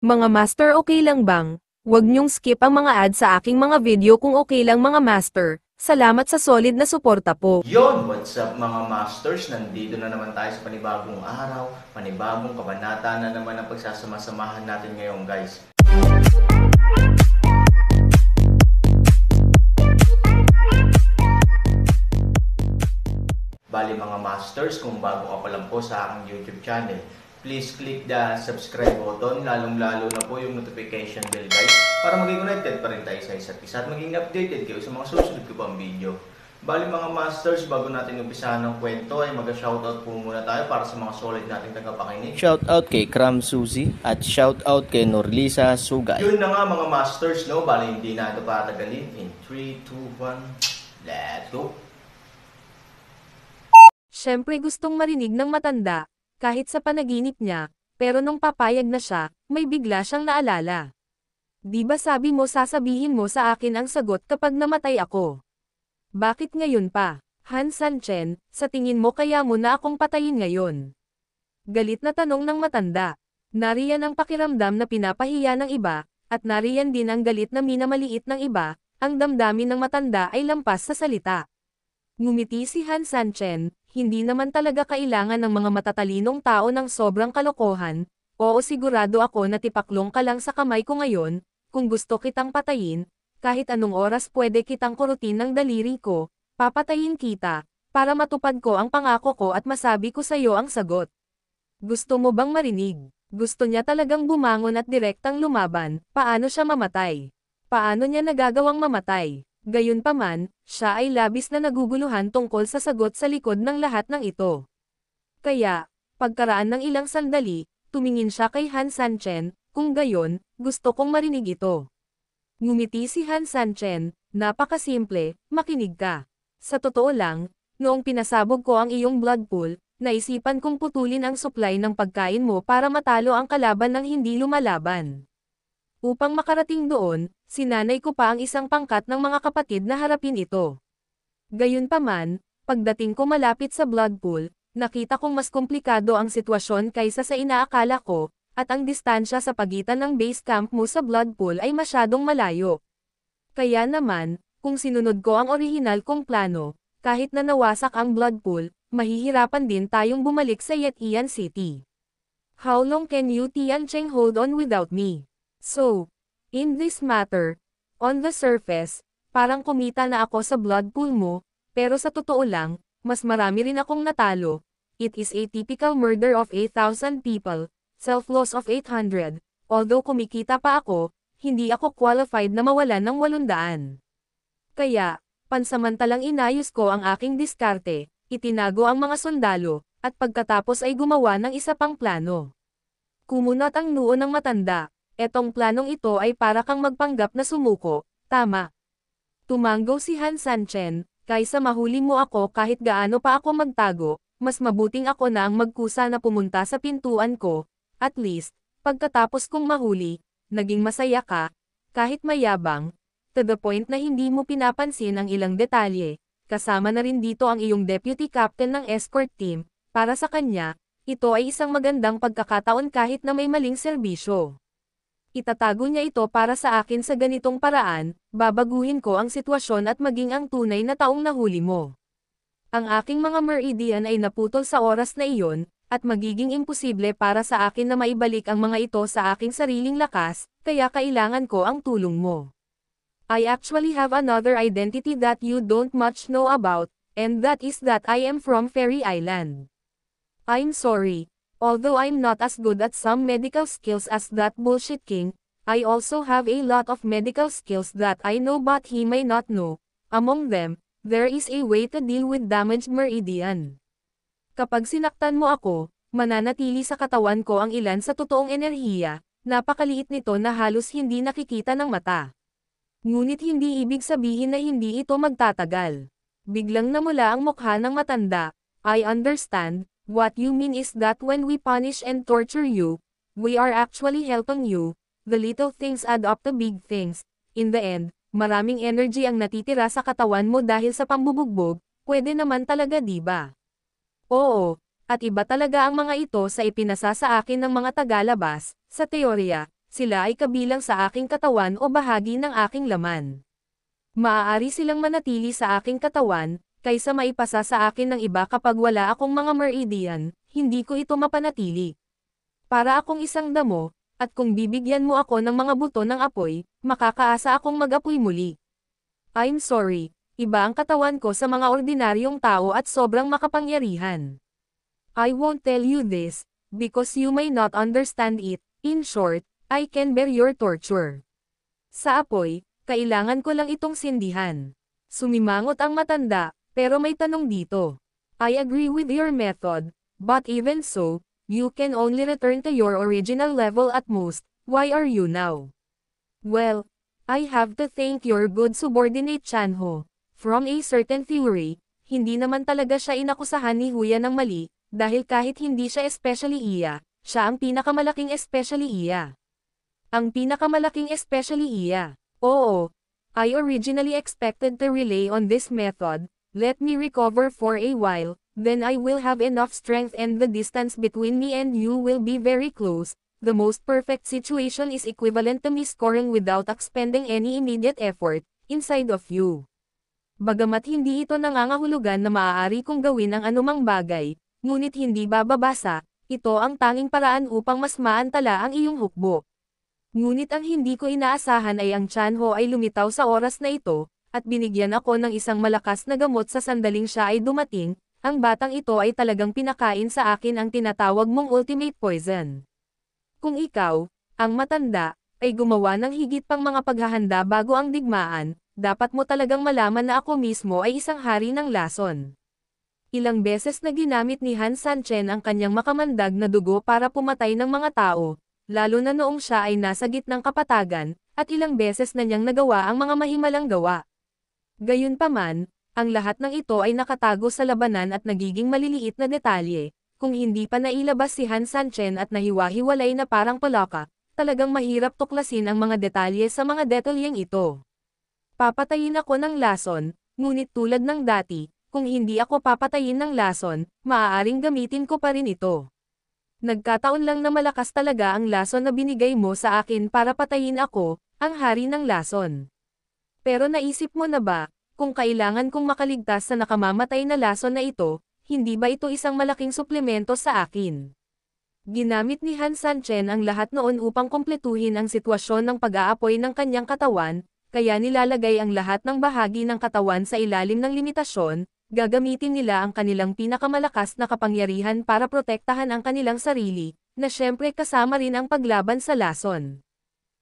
Mga master, okay lang bang? Huwag niyong skip ang mga ads sa aking mga video kung okay lang mga master. Salamat sa solid na suporta po. Yon, what's up mga masters? Nandito na naman tayo sa panibagong araw, panibagong kabanata na naman ang pagsasama-samahan natin ngayon, guys. Bali mga masters, kung bago ka pa lang po sa aking YouTube channel, please click the subscribe button, lalong-lalo na po yung notification bell, guys, para maging connected pa rin tayo sa isa't isa at maging updated kayo sa mga susunod ko pang video. Bali mga masters, bago natin umpisahan ng kwento ay mag-shoutout po muna tayo para sa mga solid nating tagapakinig. Shoutout kay Cram Suzy at shoutout kay Norlisa Sugay. Yun na nga mga masters, no? Bali hindi na ito patagalin. In 3, 2, 1, let's go! Siyempre gustong marinig ng matanda, kahit sa panaginip niya, pero nung papayag na siya, may bigla siyang naalala. Di ba sabi mo sasabihin mo sa akin ang sagot kapag namatay ako? Bakit ngayon pa? Han Sanchen, sa tingin mo kaya mo na akong patayin ngayon? Galit na tanong ng matanda. Nariyan ang pakiramdam na pinapahiya ng iba, at nariyan din ang galit na minamaliit ng iba, ang damdamin ng matanda ay lampas sa salita. Ngumiti si Han Sanchen, hindi naman talaga kailangan ng mga matatalinong tao ng sobrang kalokohan. Oo, sigurado ako na tipaklong ka lang sa kamay ko ngayon, kung gusto kitang patayin, kahit anong oras pwede kitang kurutin ng daliri ko, papatayin kita, para matupad ko ang pangako ko at masabi ko sa iyo ang sagot. Gusto mo bang marinig? Gusto niya talagang bumangon at direktang lumaban. Paano siya mamatay? Paano niya nagagawang mamatay? Gayunpaman, siya ay labis na naguguluhan tungkol sa sagot sa likod ng lahat ng ito. Kaya, pagkaraan ng ilang sandali, tumingin siya kay Han Sanchen, kung gayon, gusto kong marinig ito. Ngumiti si Han Sanchen, napakasimple, makinig ka. Sa totoo lang, noong pinasabog ko ang iyong blood pool, naisipan kong putulin ang supply ng pagkain mo para matalo ang kalaban ng hindi lumalaban. Upang makarating doon, sinanay ko pa ang isang pangkat ng mga kapatid na harapin ito. Gayunpaman, pagdating ko malapit sa blood pool, nakita kong mas komplikado ang sitwasyon kaysa sa inaakala ko, at ang distansya sa pagitan ng base camp mo sa blood pool ay masyadong malayo. Kaya naman, kung sinunod ko ang orihinal kong plano, kahit na nawasak ang blood pool, mahihirapan din tayong bumalik sa Yetian City. How long can you Tiancheng hold on without me? So, in this matter, on the surface, parang kumita na ako sa blood pool mo, pero sa totoo lang, mas marami rin akong natalo. It is a typical murder of 8,000 people, self-loss of 800, although kumikita pa ako, hindi ako qualified na mawalan ng 800. Kaya, pansamantalang inayos ko ang aking diskarte, itinago ang mga sundalo, at pagkatapos ay gumawa ng isa pang plano. Kumunot ang noo ng matanda. Etong planong ito ay para kang magpanggap na sumuko, tama. Tumanggo si Han Sanchen, kaysa mahuli mo ako kahit gaano pa ako magtago, mas mabuting ako na ang magkusa na pumunta sa pintuan ko, at least, pagkatapos kong mahuli, naging masaya ka, kahit mayabang, to the point na hindi mo pinapansin ang ilang detalye, kasama na rin dito ang iyong deputy captain ng escort team, para sa kanya, ito ay isang magandang pagkakataon kahit na may maling serbisyo. Itatago niya ito para sa akin sa ganitong paraan, babaguhin ko ang sitwasyon at maging ang tunay na taong nahuli mo. Ang aking mga meridian ay naputol sa oras na iyon, at magiging imposible para sa akin na maibalik ang mga ito sa aking sariling lakas, kaya kailangan ko ang tulong mo. I actually have another identity that you don't much know about, and that is that I am from Fairy Island. I'm sorry. Although I'm not as good at some medical skills as that bullshit king, I also have a lot of medical skills that I know but he may not know. Among them, there is a way to deal with damaged meridian. Kapag sinaktan mo ako, mananatili sa katawan ko ang ilan sa totoong enerhiya, napakaliit nito na halos hindi nakikita ng mata. Ngunit hindi ibig sabihin na hindi ito magtatagal. Biglang namula ang mukha ng matanda. I understand. What you mean is that when we punish and torture you, we are actually helping you. The little things add up to big things. In the end, maraming energy ang natitira sa katawan mo dahil sa pambubugbog, pwede naman talaga diba? Oo, at iba talaga ang mga ito sa ipinasa sa akin ng mga tagalabas, sa teorya, sila ay kabilang sa aking katawan o bahagi ng aking laman. Maaari silang manatili sa aking katawan, kaysa maipasa sa akin ng iba kapag wala akong mga meridian, hindi ko ito mapanatili. Para akong isang damo, at kung bibigyan mo ako ng mga buto ng apoy, makakaasa akong mag-apoy muli. I'm sorry, iba ang katawan ko sa mga ordinaryong tao at sobrang makapangyarihan. I won't tell you this, because you may not understand it. In short, I can bear your torture. Sa apoy, kailangan ko lang itong sindihan. Sumimangot ang matanda, pero may tanong dito. I agree with your method, but even so, you can only return to your original level at most. Why are you now? Well, I have to thank your good subordinate Chanho. From a certain theory, hindi naman talaga siya inakusahan ni Huya ng mali, dahil kahit hindi siya especially iya, siya ang pinakamalaking especially iya. Ang pinakamalaking especially iya. Oo. I originally expected to rely on this method. Let me recover for a while, then I will have enough strength and the distance between me and you will be very close. The most perfect situation is equivalent to me scoring without expending any immediate effort, inside of you. Bagamat hindi ito nangangahulugan na maaari kong gawin ang anumang bagay, ngunit hindi bababasa, ito ang tanging paraan upang mas maantala ang iyong hukbo. Ngunit ang hindi ko inaasahan ay ang Chanho ay lumitaw sa oras na ito, at binigyan ako ng isang malakas na gamot sa sandaling siya ay dumating. Ang batang ito ay talagang pinakain sa akin ang tinatawag mong ultimate poison. Kung ikaw, ang matanda, ay gumawa ng higit pang mga paghahanda bago ang digmaan, dapat mo talagang malaman na ako mismo ay isang hari ng lason. Ilang beses na ginamit ni Han Sanchen ang kanyang makamandag na dugo para pumatay ng mga tao, lalo na noong siya ay nasa gitnang kapatagan, at ilang beses na niyang nagawa ang mga mahimalang gawa. Gayunpaman, ang lahat ng ito ay nakatago sa labanan at nagiging maliliit na detalye. Kung hindi pa nailabas si Han Sanchen at nahiwa-hiwalay na parang palaka, talagang mahirap tuklasin ang mga detalye sa mga detalyeng ito. Papatayin ako ng lason, ngunit tulad ng dati, kung hindi ako papatayin ng lason, maaaring gamitin ko pa rin ito. Nagkataon lang na malakas talaga ang lason na binigay mo sa akin para patayin ako, ang hari ng lason. Pero naisip mo na ba, kung kailangan kong makaligtas sa nakamamatay na lason na ito, hindi ba ito isang malaking suplemento sa akin? Ginamit ni Han Sanchen ang lahat noon upang kumpletuhin ang sitwasyon ng pag-aapoy ng kanyang katawan, kaya nilalagay ang lahat ng bahagi ng katawan sa ilalim ng limitasyon. Gagamitin nila ang kanilang pinakamalakas na kapangyarihan para protektahan ang kanilang sarili, na syempre kasama rin ang paglaban sa lason.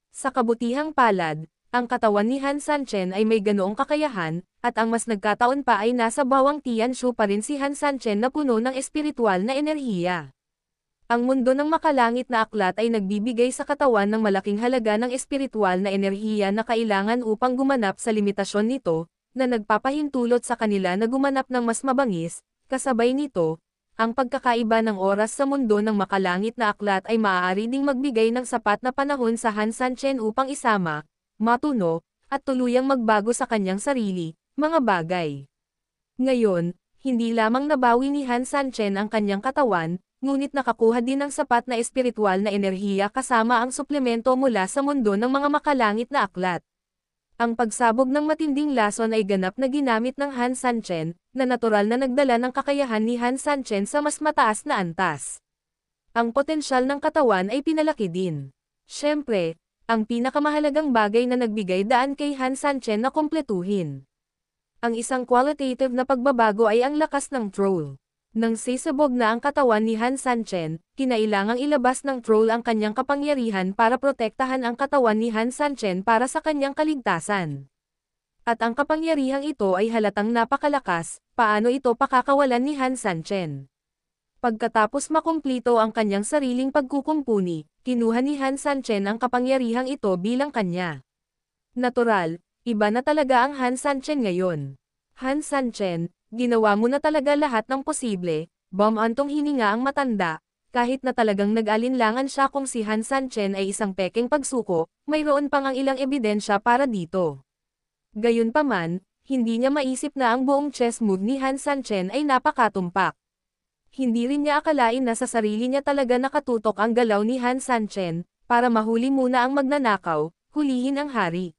Sa kabutihang palad, ang katawan ni Han Sanchen ay may ganoong kakayahan, at ang mas nagkataon pa ay nasa bawang Tianshu pa rin si Han Sanchen na puno ng espiritual na enerhiya. Ang mundo ng makalangit na aklat ay nagbibigay sa katawan ng malaking halaga ng espiritual na enerhiya na kailangan upang gumanap sa limitasyon nito, na nagpapahintulot sa kanila na gumanap ng mas mabangis. Kasabay nito, ang pagkakaiba ng oras sa mundo ng makalangit na aklat ay maaari ding magbigay ng sapat na panahon sa Han Sanchen upang isama, matuno, at tuluyang magbago sa kanyang sarili, mga bagay. Ngayon, hindi lamang nabawi ni Han Sanchen ang kanyang katawan, ngunit nakakuha din ng sapat na espiritual na enerhiya kasama ang suplemento mula sa mundo ng mga makalangit na aklat. Ang pagsabog ng matinding lason ay ganap na ginamit ng Han Sanchen, na natural na nagdala ng kakayahan ni Han Sanchen sa mas mataas na antas. Ang potensyal ng katawan ay pinalaki din. Siyempre, ang pinakamahalagang bagay na nagbigay daan kay Han Sanchen na kumpletuhin. Ang isang qualitative na pagbabago ay ang lakas ng troll. Nang sisabog na ang katawan ni Han Sanchen, kinailangang ilabas ng troll ang kanyang kapangyarihan para protektahan ang katawan ni Han Sanchen para sa kanyang kaligtasan. At ang kapangyarihang ito ay halatang napakalakas, paano ito pakakawalan ni Han Sanchen? Pagkatapos makumplito ang kanyang sariling pagkukumpuni, kinuha ni Han Sanchen ang kapangyarihang ito bilang kanya. Natural, iba na talaga ang Han Sanchen ngayon. Han Sanchen, ginawa mo na talaga lahat ng posible, antong hininga ang matanda, kahit na talagang nag-alinlangan siya kung si Han Sanchen ay isang pekeng pagsuko, mayroon pang ang ilang ebidensya para dito. Gayunpaman, hindi niya maisip na ang buong chess move ni Han Sanchen ay napakatumpak. Hindi rin niya akalain na sa sarili niya talaga nakatutok ang galaw ni Han Sanchen, para mahuli muna ang magnanakaw, hulihin ang hari.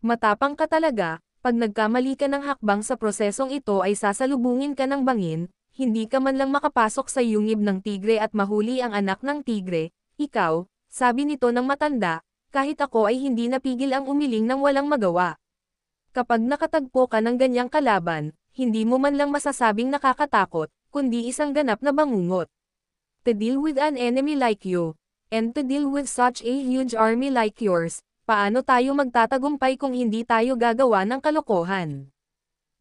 Matapang ka talaga, pag nagkamali ka ng hakbang sa prosesong ito ay sasalubungin ka ng bangin, hindi ka man lang makapasok sa yungib ng tigre at mahuli ang anak ng tigre, ikaw, sabi nito ng matanda, kahit ako ay hindi napigil ang umiling ng walang magawa. Kapag nakatagpo ka ng ganyang kalaban, hindi mo man lang masasabing nakakatakot, kundi isang ganap na bangungot. To deal with an enemy like you, and to deal with such a huge army like yours, paano tayo magtatagumpay kung hindi tayo gagawa ng kalokohan?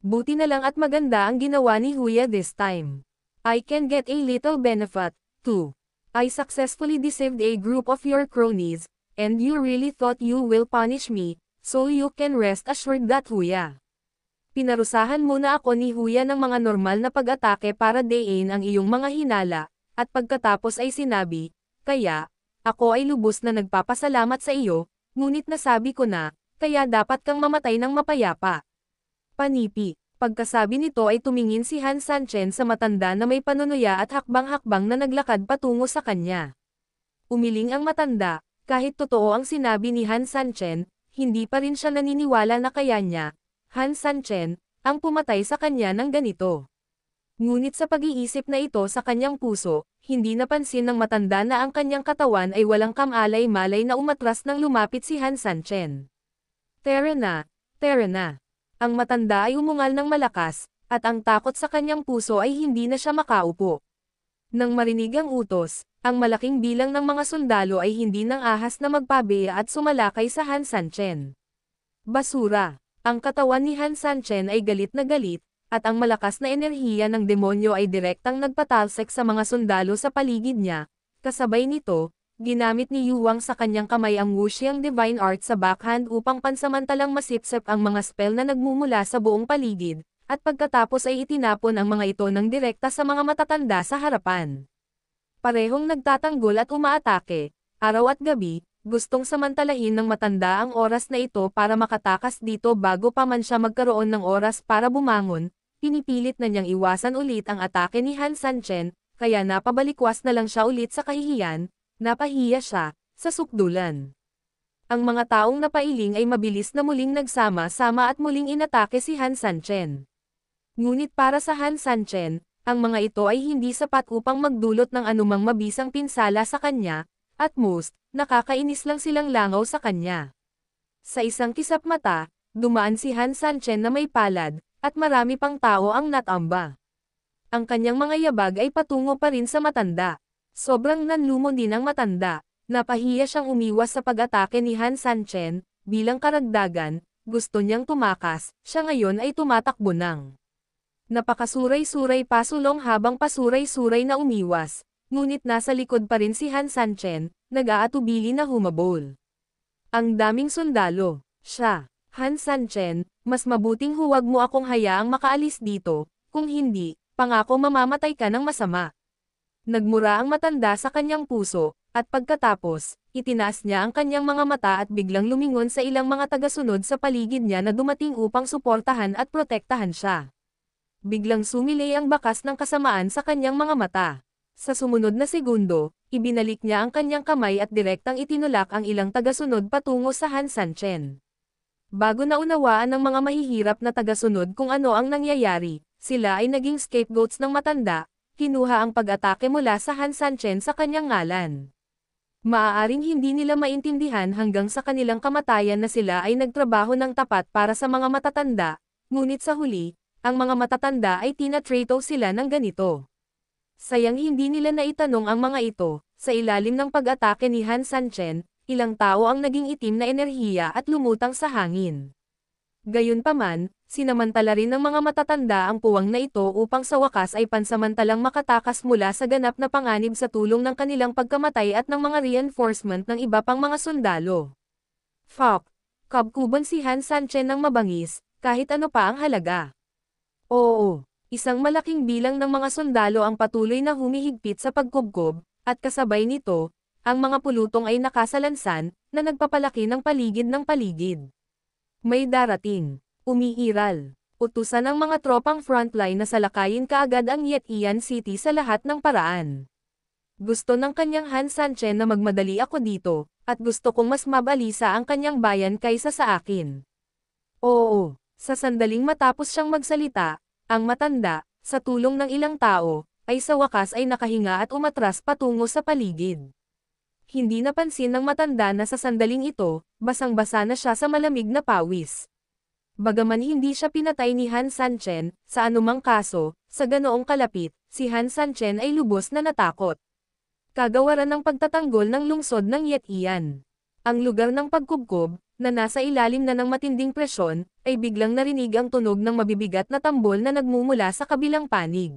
Buti na lang at maganda ang ginawa ni Huya this time. I can get a little benefit, too. I successfully deceived a group of your cronies, and you really thought you will punish me, so you can rest assured that Huya. Pinarusahan muna ako ni Huya ng mga normal na pag-atake para dayin ang iyong mga hinala, at pagkatapos ay sinabi, kaya, ako ay lubos na nagpapasalamat sa iyo, ngunit nasabi ko na, kaya dapat kang mamatay ng mapayapa. Panipi. Pagkasabi nito ay tumingin si Han Sanchen sa matanda na may panunuya at hakbang-hakbang na naglakad patungo sa kanya. Umiling ang matanda, kahit totoo ang sinabi ni Han Sanchen, hindi pa rin siya naniniwala na kaya niya, Han Sanchen, ang pumatay sa kanya ng ganito. Ngunit sa pag-iisip na ito sa kanyang puso, hindi napansin ng matanda na ang kanyang katawan ay walang kamalay-malay na umatras nang lumapit si Han Sanchen. Tara na, tara na. Ang matanda ay umungal ng malakas, at ang takot sa kanyang puso ay hindi na siya makaupo. Nang marinig ang utos, ang malaking bilang ng mga sundalo ay hindi nang ahas na magpabeya at sumalakay sa Han Sanchen. Basura! Ang katawan ni Han Sanchen ay galit na galit, at ang malakas na enerhiya ng demonyo ay direktang nagpatalsik sa mga sundalo sa paligid niya. Kasabay nito, ginamit ni Yu Wang sa kanyang kamay ang wuxiang divine art sa backhand upang pansamantalang masipsip ang mga spell na nagmumula sa buong paligid, at pagkatapos ay itinapon ang mga ito ng direkta sa mga matatanda sa harapan. Parehong nagtatanggol at umaatake, araw at gabi, gustong samantalahin ng matanda ang oras na ito para makatakas dito bago pa man siya magkaroon ng oras para bumangon, pinipilit na niyang iwasan ulit ang atake ni Han Sanchen, kaya napabalikwas na lang siya ulit sa kahihiyan. Napahiya siya, sa sukdulan. Ang mga taong napailing ay mabilis na muling nagsama-sama at muling inatake si Han Sanchen. Ngunit para sa Han Sanchen, ang mga ito ay hindi sapat upang magdulot ng anumang mabisang pinsala sa kanya, at most, nakakainis lang silang langaw sa kanya. Sa isang kisap mata, dumaan si Han Sanchen na may palad, at marami pang tao ang natamba. Ang kanyang mga yabag ay patungo pa rin sa matanda. Sobrang nanlumo din ang matanda, napahiya siyang umiwas sa pag-atake ni Han Sanchen, bilang karagdagan, gusto niyang tumakas, siya ngayon ay tumatakbo ng. Napakasuray-suray pasulong habang pasuray-suray na umiwas, ngunit nasa likod pa rin si Han Sanchen, nag-aatubili na humabol. Ang daming sundalo, siya, Han Sanchen, mas mabuting huwag mo akong hayaang makaalis dito, kung hindi, pangako mamamatay ka ng masama. Nagmura ang matanda sa kanyang puso, at pagkatapos, itinaas niya ang kanyang mga mata at biglang lumingon sa ilang mga tagasunod sa paligid niya na dumating upang suportahan at protektahan siya. Biglang sumilay ang bakas ng kasamaan sa kanyang mga mata. Sa sumunod na segundo, ibinalik niya ang kanyang kamay at direktang itinulak ang ilang tagasunod patungo sa Han Sanchen. Bago naunawaan ng mga mahihirap na tagasunod kung ano ang nangyayari, sila ay naging scapegoats ng matanda. Kinuha ang pag-atake mula sa Han Sanchen sa kanyang ngalan. Maaaring hindi nila maintindihan hanggang sa kanilang kamatayan na sila ay nagtrabaho ng tapat para sa mga matatanda, ngunit sa huli, ang mga matatanda ay tinatrato sila ng ganito. Sayang hindi nila naitanong ang mga ito, sa ilalim ng pag-atake ni Han Sanchen, ilang tao ang naging itim na enerhiya at lumutang sa hangin. Gayunpaman, sinamantala rin ng mga matatanda ang puwang na ito upang sa wakas ay pansamantalang makatakas mula sa ganap na panganib sa tulong ng kanilang pagkamatay at ng mga reinforcement ng iba pang mga sundalo. Fuck! Kabkuban si Han Sanchen ng mabangis, kahit ano pa ang halaga. Oo, isang malaking bilang ng mga sundalo ang patuloy na humihigpit sa pagkubkob, at kasabay nito, ang mga pulutong ay nakasalansan, na nagpapalaki ng paligid. May darating. Umiiral. Utusan ng mga tropang frontline na salakayin kaagad ang Yetian City sa lahat ng paraan. Gusto ng kanyang Han Sanchen na magmadali ako dito, at gusto kong mas mabalisa ang kanyang bayan kaysa sa akin. Oo, sa sandaling matapos siyang magsalita, ang matanda, sa tulong ng ilang tao, ay sa wakas ay nakahinga at umatras patungo sa paligid. Hindi napansin ng matanda na sa sandaling ito, basang-basa na siya sa malamig na pawis. Bagaman hindi siya pinatay ni Han Sanchen, sa anumang kaso, sa ganoong kalapit, si Han Sanchen ay lubos na natakot. Kagawaran ng pagtatanggol ng lungsod ng Yetian. Ang lugar ng pagkubkob, na nasa ilalim na ng matinding presyon, ay biglang narinig ang tunog ng mabibigat na tambol na nagmumula sa kabilang panig.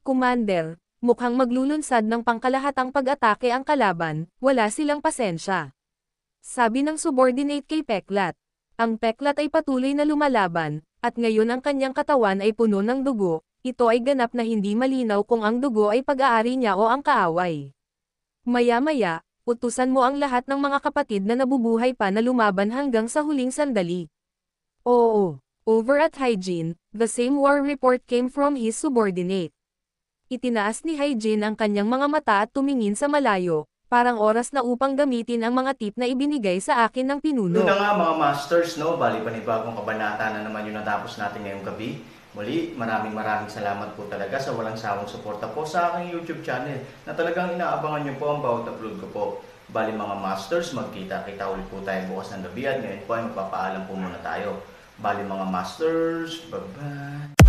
Commander, mukhang maglulunsad ng pangkalahatang pag-atake ang kalaban, wala silang pasensya. Sabi ng subordinate kay Peklat. Ang Peklat ay patuloy na lumalaban, at ngayon ang kanyang katawan ay puno ng dugo. Ito ay ganap na hindi malinaw kung ang dugo ay pag-aari niya o ang kaaway. Maya-maya, utusan mo ang lahat ng mga kapatid na nabubuhay pa na lumaban hanggang sa huling sandali. Oo, over at Hyjin, the same war report came from his subordinate. Itinaas ni Hyjin ang kanyang mga mata at tumingin sa malayo, parang oras na upang gamitin ang mga tip na ibinigay sa akin ng pinuno. Yun na nga mga masters, no? Bali panibagong kabanata na naman yung natapos natin ngayong gabi. Muli, maraming salamat po talaga sa walang sawang suporta po sa aking YouTube channel na talagang inaabangan nyo po ang bawat upload ko po. Bali mga masters, magkita-kita ulit po tayo bukas ng gabi at ngayon po ay magpapaalam po muna tayo. Bali mga masters, bye-bye!